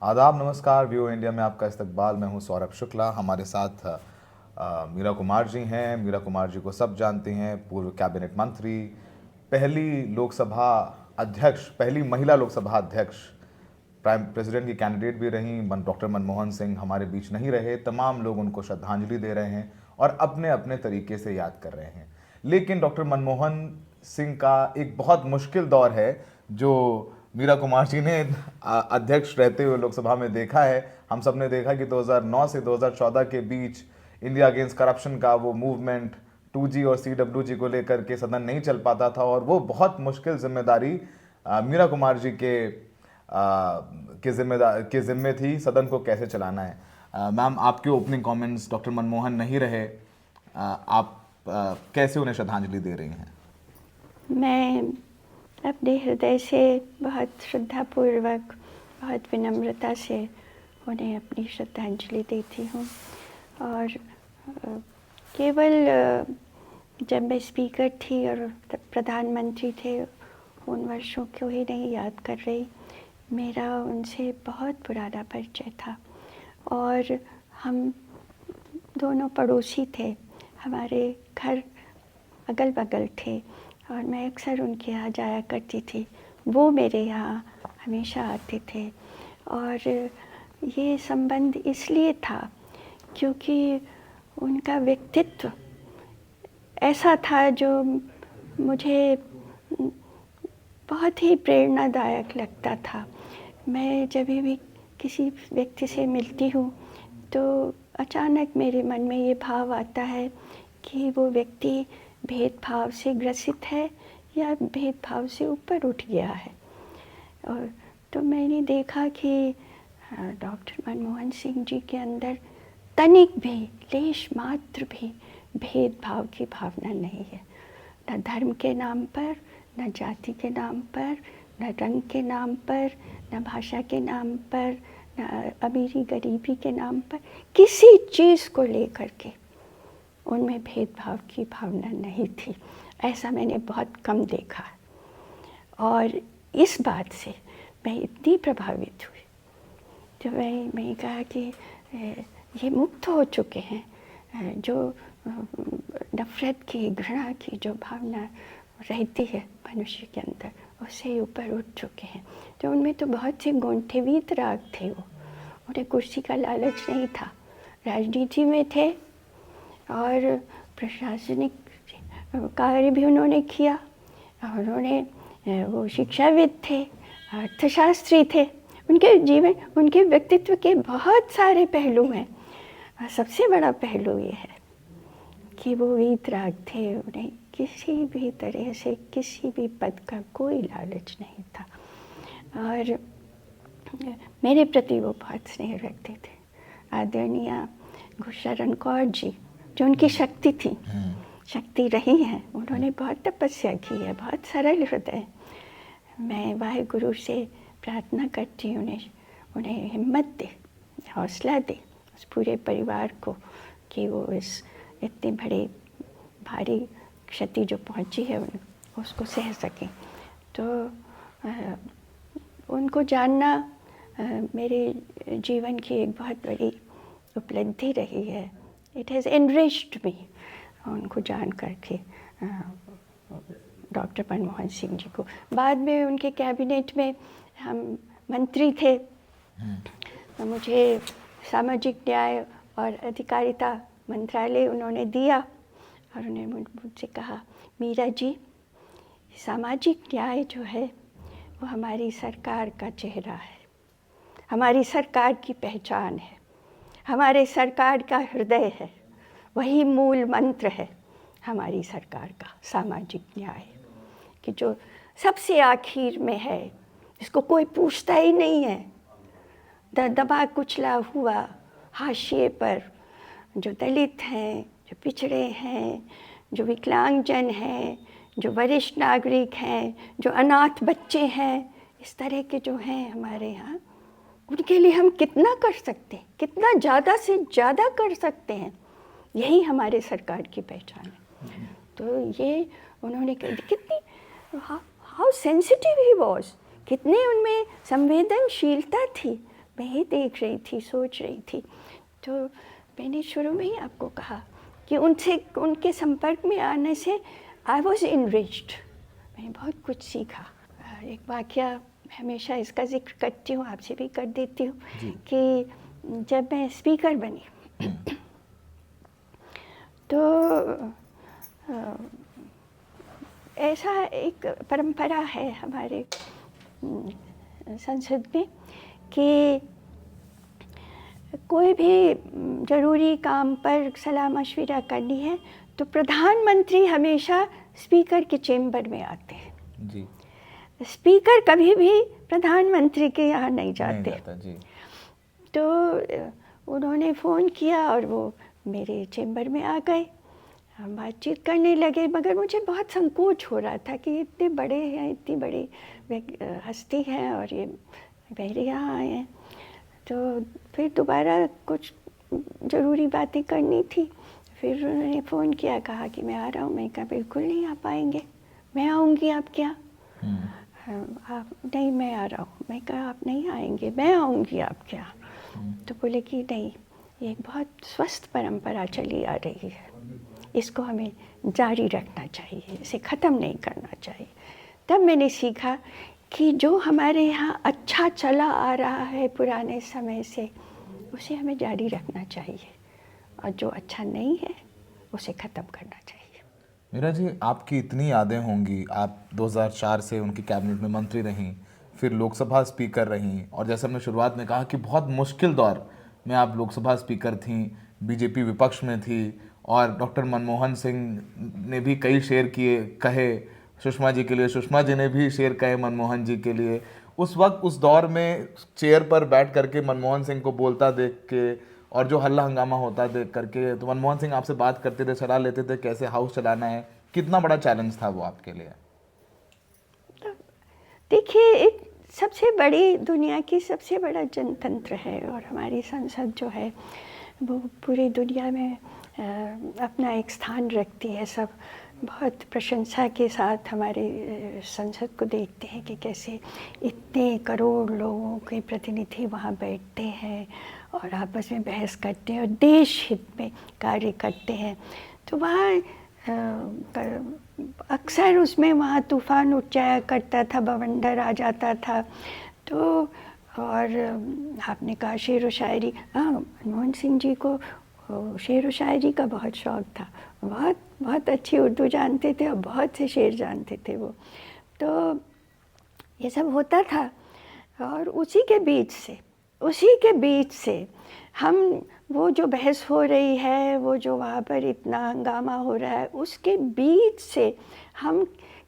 आदाब, नमस्कार। View India में आपका इस्तकबाल। मैं हूं सौरभ शुक्ला। हमारे साथ मीरा कुमार जी हैं। मीरा कुमार जी को सब जानते हैं, पूर्व कैबिनेट मंत्री, पहली लोकसभा अध्यक्ष, पहली महिला लोकसभा अध्यक्ष, प्राइम प्रेसिडेंट की कैंडिडेट भी रहीं। डॉक्टर मनमोहन सिंह हमारे बीच नहीं रहे। तमाम लोग उनको श्रद्धांजलि दे रहे हैं और अपने अपने तरीके से याद कर रहे हैं। लेकिन डॉक्टर मनमोहन सिंह का एक बहुत मुश्किल दौर है जो मीरा कुमार जी ने अध्यक्ष रहते हुए लोकसभा में देखा है। हम सब ने देखा कि 2009 से 2014 के बीच इंडिया अगेंस्ट करप्शन का वो मूवमेंट 2G और CWG को लेकर के सदन नहीं चल पाता था और वो बहुत मुश्किल जिम्मेदारी मीरा कुमार जी के जिम्मे थी, सदन को कैसे चलाना है। मैम, आपके ओपनिंग कमेंट्स, डॉक्टर मनमोहन नहीं रहे, आप कैसे उन्हें श्रद्धांजलि दे रही हैं? मैं अपने हृदय से बहुत श्रद्धापूर्वक, बहुत विनम्रता से उन्हें अपनी श्रद्धांजलि देती हूँ। और केवल जब मैं स्पीकर थी और प्रधानमंत्री थे उन वर्षों को ही नहीं याद कर रही, मेरा उनसे बहुत पुराना परिचय था और हम दोनों पड़ोसी थे। हमारे घर अगल बगल थे और मैं अक्सर उनके यहाँ जाया करती थी। वो मेरे यहाँ हमेशा आते थे और ये संबंध इसलिए था क्योंकि उनका व्यक्तित्व ऐसा था जो मुझे बहुत ही प्रेरणादायक लगता था। मैं जब भी किसी व्यक्ति से मिलती हूँ तो अचानक मेरे मन में ये भाव आता है कि वो व्यक्ति भेदभाव से ग्रसित है या भेदभाव से ऊपर उठ गया है। और तो मैंने देखा कि डॉक्टर मनमोहन सिंह जी के अंदर तनिक भी, लेश मात्र भी भेदभाव की भावना नहीं है। न धर्म के नाम पर, न जाति के नाम पर, न रंग के नाम पर, न भाषा के नाम पर, न अमीरी गरीबी के नाम पर, किसी चीज़ को लेकर के उनमें भेदभाव की भावना नहीं थी। ऐसा मैंने बहुत कम देखा और इस बात से मैं इतनी प्रभावित हुई तो मैं कहा कि ये मुक्त हो चुके हैं। जो नफ़रत की, घृणा की जो भावना रहती है मनुष्य के अंदर, उससे ऊपर उठ चुके हैं। तो उनमें तो बहुत से गूंथे वीतराग थे। उन्हें कुर्सी का लालच नहीं था, राजनीति में थे और प्रशासनिक कार्य भी उन्होंने किया और उन्होंने वो शिक्षाविद थे, अर्थशास्त्री थे। उनके जीवन, उनके व्यक्तित्व के बहुत सारे पहलू हैं। सबसे बड़ा पहलू ये है कि वो वीतराग थे। उन्हें किसी भी तरह से किसी भी पद का कोई लालच नहीं था और मेरे प्रति वो बहुत स्नेह रखते थे। आदरणीय गुरुशरण कौर जी, जो उनकी शक्ति थी, शक्ति रही हैं, उन्होंने बहुत तपस्या की है, बहुत सरल हृदय। मैं वाहिगुरु से प्रार्थना करती हूँ उन्हें हिम्मत दे, हौसला दे उस पूरे परिवार को कि वो इस इतने बड़े भारी क्षति जो पहुँची है उसको सह सकें। तो उनको जानना मेरे जीवन की एक बहुत बड़ी उपलब्धि रही है। इट हैज़ एनरिच्ड मी उनको जान करके, डॉक्टर मनमोहन सिंह जी को। बाद में उनके कैबिनेट में हम मंत्री थे तो मुझे सामाजिक न्याय और अधिकारिता मंत्रालय उन्होंने दिया और उन्होंने मुझसे कहा, मीरा जी, सामाजिक न्याय जो है वो हमारी सरकार का चेहरा है, हमारी सरकार की पहचान है, हमारे सरकार का हृदय है, वही मूल मंत्र है हमारी सरकार का, सामाजिक न्याय, कि जो सबसे आखिर में है, इसको कोई पूछता ही नहीं है। दबा कुचला हुआ हाशिए पर जो दलित हैं, जो पिछड़े हैं, जो विकलांगजन हैं, जो वरिष्ठ नागरिक हैं, जो अनाथ बच्चे हैं, इस तरह के जो हैं हमारे यहाँ, उनके लिए हम कितना कर सकते हैं, कितना ज़्यादा से ज़्यादा कर सकते हैं, यही हमारे सरकार की पहचान है। तो ये उन्होंने कितनी, हाउ सेंसिटिव ही वॉज, कितने उनमें संवेदनशीलता थी। मैं ही देख रही थी, सोच रही थी। तो मैंने शुरू में ही आपको कहा कि उनके संपर्क में आने से आई वॉज इनरिच्ड, मैंने बहुत कुछ सीखा। एक वाक़या हमेशा इसका ज़िक्र करती हूँ, आपसे भी कर देती हूँ कि जब मैं स्पीकर बनी तो ऐसा एक परंपरा है हमारे संसद में कि कोई भी ज़रूरी काम पर सलाह मशविरा करनी है तो प्रधानमंत्री हमेशा स्पीकर के चेम्बर में आते हैं जी। स्पीकर कभी भी प्रधानमंत्री के यहाँ नहीं जाते जी। तो उन्होंने फ़ोन किया और वो मेरे चेम्बर में आ गए, हम बातचीत करने लगे। मगर मुझे बहुत संकोच हो रहा था कि इतने बड़े हैं, इतनी बड़ी हस्ती हैं और ये मेरे यहाँ आए हैं। तो फिर दोबारा कुछ ज़रूरी बातें करनी थी। फिर उन्होंने फ़ोन किया, कहा कि मैं आ रहा हूँ। मैं कहा बिल्कुल नहीं आ पाएंगे, मैं आऊँगी आपके यहाँ। आप नहीं, मैं आ रहा हूँ। मैं कहा आप नहीं आएंगे, मैं आऊँगी आपके यहाँ। तो बोले कि नहीं, ये एक बहुत स्वस्थ परंपरा चली आ रही है, इसको हमें जारी रखना चाहिए, इसे ख़त्म नहीं करना चाहिए। तब मैंने सीखा कि जो हमारे यहाँ अच्छा चला आ रहा है पुराने समय से, उसे हमें जारी रखना चाहिए, और जो अच्छा नहीं है उसे ख़त्म करना चाहिए। मीरा जी, आपकी इतनी यादें होंगी। आप 2004 से उनकी कैबिनेट में मंत्री रहीं, फिर लोकसभा स्पीकर रहीं, और जैसे हमने शुरुआत में कहा कि बहुत मुश्किल दौर में आप लोकसभा स्पीकर थीं, बीजेपी विपक्ष में थी, और डॉक्टर मनमोहन सिंह ने भी कई शेर कहे सुषमा जी के लिए, सुषमा जी ने भी शेर कहे मनमोहन जी के लिए। उस वक्त उस दौर में चेयर पर बैठ करके मनमोहन सिंह को बोलता देख के और जो हल्ला हंगामा होता देख करके, तो मनमोहन सिंह आपसे बात करते थे, सलाह लेते थे कैसे हाउस चलाना है। कितना बड़ा चैलेंज था वो आपके लिए? देखिए, एक सबसे बड़ी, दुनिया की सबसे बड़ा जनतंत्र है, और हमारी संसद जो है वो पूरी दुनिया में अपना एक स्थान रखती है। सब बहुत प्रशंसा के साथ हमारे संसद को देखते हैं कि कैसे इतने करोड़ लोगों के प्रतिनिधि वहाँ बैठते हैं और आपस में बहस करते हैं और देश हित में कार्य करते हैं। तो वहाँ अक्सर उसमें वहाँ तूफ़ान उठ जाया करता था, बवंडर आ जाता था। तो और आपने कहा शेर व शायरी, हाँ, मनमोहन सिंह जी को शेर व शायरी का बहुत शौक़ था। बहुत अच्छी उर्दू जानते थे और बहुत से शेर जानते थे वो। तो ये सब होता था, और उसी के बीच से हम, वो जो बहस हो रही है, वो जो वहाँ पर इतना हंगामा हो रहा है, उसके बीच से हम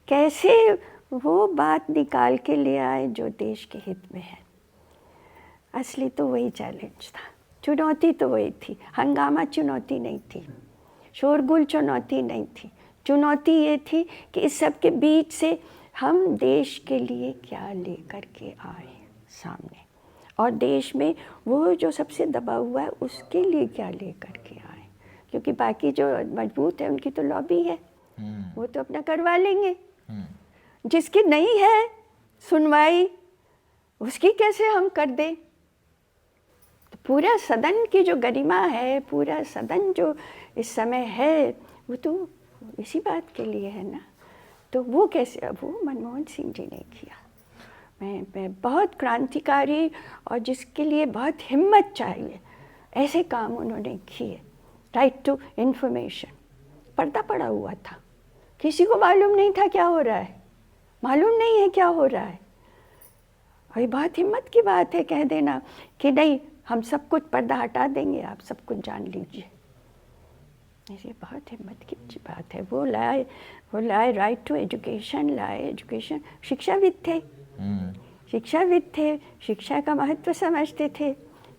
कैसे वो बात निकाल के ले आए जो देश के हित में है। असली तो वही चैलेंज था, चुनौती तो वही थी। हंगामा चुनौती नहीं थी, शोरगुल चुनौती नहीं थी। चुनौती ये थी कि इस सब के बीच से हम देश के लिए क्या लेकर के आए सामने, और देश में वो जो सबसे दबा हुआ है उसके लिए क्या लेकर के आए। क्योंकि बाकी जो मजबूत है उनकी तो लॉबी है, वो तो अपना करवा लेंगे। जिसकी नहीं है सुनवाई, उसकी कैसे हम कर दें। तो पूरा सदन की जो गरिमा है, पूरा सदन जो इस समय है, वो तो इसी बात के लिए है ना। तो वो कैसे, वो मनमोहन सिंह जी ने किया। मैं बहुत क्रांतिकारी, और जिसके लिए बहुत हिम्मत चाहिए, ऐसे काम उन्होंने किए। राइट टू इन्फॉर्मेशन, पर्दा पड़ा हुआ था, किसी को मालूम नहीं था क्या हो रहा है, मालूम नहीं है क्या हो रहा है। और ये बहुत हिम्मत की बात है कह देना कि नहीं, हम सब कुछ पर्दा हटा देंगे, आप सब कुछ जान लीजिए। ये बहुत हिम्मत की बात है। वो लाए राइट टू एजुकेशन, लाए एजुकेशन। शिक्षाविद थे, शिक्षा का महत्व समझते थे।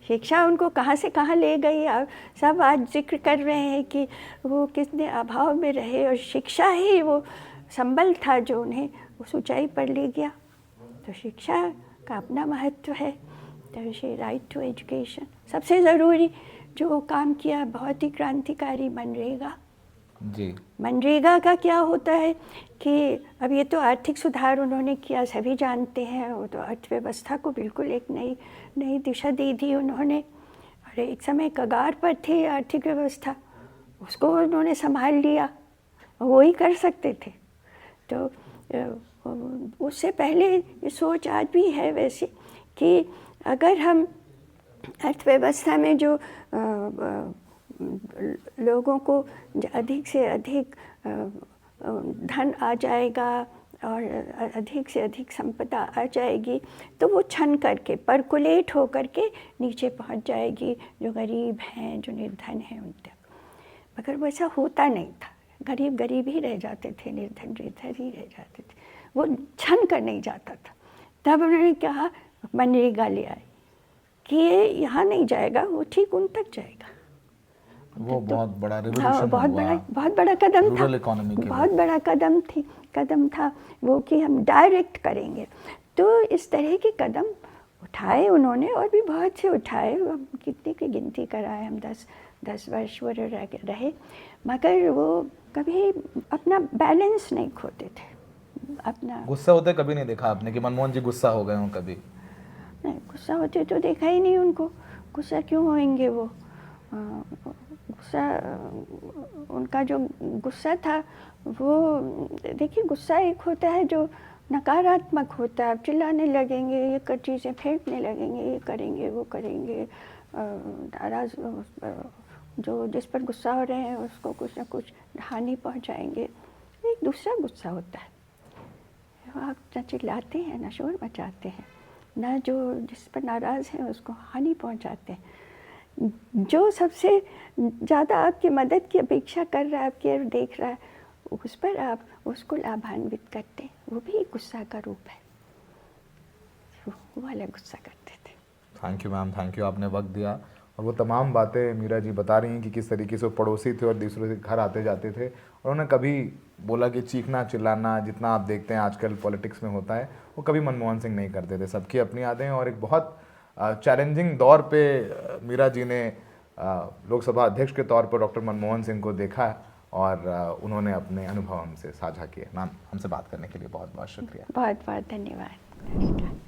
शिक्षा उनको कहाँ से कहाँ ले गई। अब सब आज जिक्र कर रहे हैं कि वो कितने अभाव में रहे, और शिक्षा ही वो संबल था जो उन्हें उस ऊंचाई पर ले गया। तो शिक्षा का अपना महत्व है। तो राइट टू एजुकेशन, सबसे ज़रूरी जो काम किया, बहुत ही क्रांतिकारी, मनरेगा। जी। मनरेगा का क्या होता है कि अब ये तो आर्थिक सुधार उन्होंने किया, सभी जानते हैं, वो तो अर्थव्यवस्था को बिल्कुल एक नई नई दिशा दे दी उन्होंने। और एक समय कगार पर थी आर्थिक व्यवस्था, उसको उन्होंने संभाल लिया, वो ही कर सकते थे। तो उससे पहले ये सोच आज भी है वैसे कि अगर हम अर्थव्यवस्था में जो लोगों को अधिक से अधिक धन आ जाएगा और अधिक से अधिक संपदा आ जाएगी, तो वो छन करके परकुलेट हो करके नीचे पहुंच जाएगी, जो गरीब हैं, जो निर्धन हैं उन तक। मगर वैसा होता नहीं था, गरीब गरीब ही रह जाते थे, निर्धन निर्धन ही रह जाते थे, वो छन कर नहीं जाता था। तब उन्होंने कहा मनरेगा ले आए कि ये यहाँ नहीं जाएगा, वो ठीक उन तक जाएगा। वो बहुत बड़ा हाँ, रिवॉल्यूशन बहुत बड़ा कदम था, रूरल इकोनॉमी के बहुत बड़ा कदम था वो कि हम डायरेक्ट करेंगे। तो इस तरह के कदम उठाए उन्होंने, और भी बहुत से उठाए, हम कितने की गिनती कराए, हम 10 वर्ष वो रहे, मगर वो कभी अपना बैलेंस नहीं खोते थे। अपना गुस्सा होते कभी नहीं देखा आपने कि मनमोहन जी गुस्सा हो गए हों कभी? नहीं, गुस्सा होते तो देखा ही नहीं उनको। गुस्सा क्यों होएंगे वो? गुस्सा, उनका जो गुस्सा था वो, देखिए गुस्सा एक होता है जो नकारात्मक होता है। आप चिल्लाने लगेंगे, ये कर चीज़ें फेंकने लगेंगे, ये करेंगे वो करेंगे, नाराज जो जिस पर गुस्सा हो रहे हैं उसको कुछ ना कुछ हानि पहुंचाएंगे। एक दूसरा गुस्सा होता है, आप न चिल्लाते हैं, न शोर मचाते हैं, न जो जिस पर नाराज़ हैं उसको हानि पहुंचाते हैं। जो सबसे ज़्यादा आपकी मदद की अपेक्षा कर रहा है, आपकी ओर देख रहा है, उस पर आप उसको लाभान्वित करते हैं, वो भी गुस्सा का रूप है। वो वाला गुस्सा करते थे। Thank you ma'am, thank you, आपने वक्त दिया। और वो तमाम बातें मीरा जी बता रही हैं कि किस तरीके से वो पड़ोसी थे और दूसरों के घर आते जाते थे। और उन्होंने कभी बोला कि चीखना चिल्लाना जितना आप देखते हैं आजकल पॉलिटिक्स में होता है, वो कभी मनमोहन सिंह नहीं करते थे। सबकी अपनी यादें, और एक बहुत चैलेंजिंग दौर पे मीरा जी ने लोकसभा अध्यक्ष के तौर पर डॉक्टर मनमोहन सिंह को देखा और उन्होंने अपने अनुभव हमसे साझा किए। मैम, हमसे बात करने के लिए बहुत बहुत शुक्रिया। बहुत बहुत धन्यवाद।